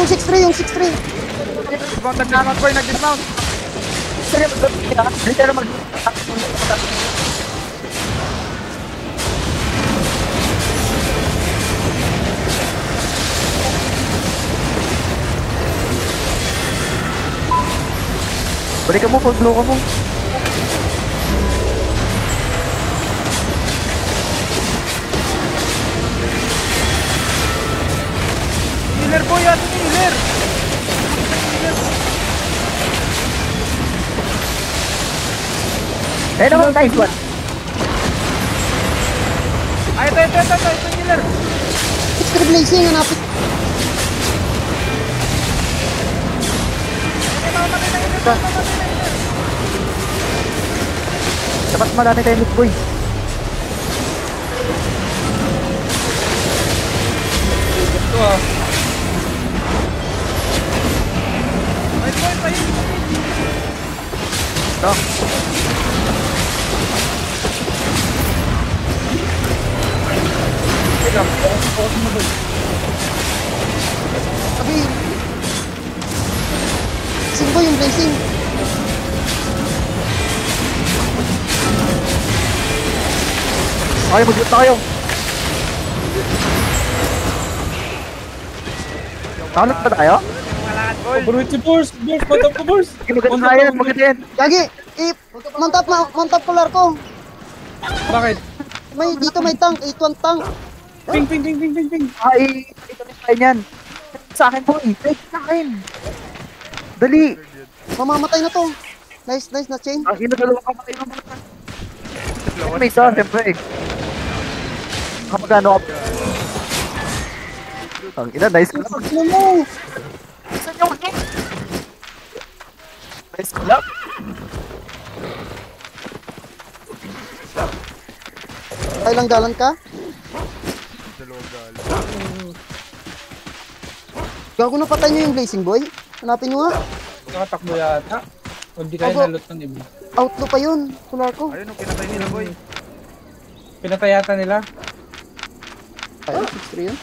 yung 6-3, yung 6-3. Nag-dismount boy, nag-dismount. Balikan mo, pag-blow ka mo. Healer boy, ano healer? Eh naman, nice one. Ay, ito yung healer. 6-3 blazing, hanapin. Dapat marami tayo loot boy. Ito ah. Ay, boy, tayo. Ito. Sabi. Blazing boy, yung blazing. Okay, mag-loot na kayo. Nakalot pa tayo? Malakat boy. Overweight si Force! Matap ko, Force! Maganda yan, maganda yan. Gagi, mount up polar ko. Bakit? Dito may tank, 8-1 tank. Ping! Ay, ito na tayo niyan. Sa akin boy, sa akin. Dali. Mamamatay na to. Nice na chain. Ang ina, dalawang kamatay ng mga. May isa, siyempre eh. Kapag ano ka. Ang ina, nice ka lang. Ano mo? Saan yung hit? Nice ka lang. Kailang galan ka? Gago na patay nyo yung blazing boy. Hanapin nyo nga. Nakatakbo yata. O di kayo Opo. nalot ng iba. Outlaw pa yun. Polar ko. Ayun, pinatay nila boy. Pinatay yata nila. Ay, 6-3 yun.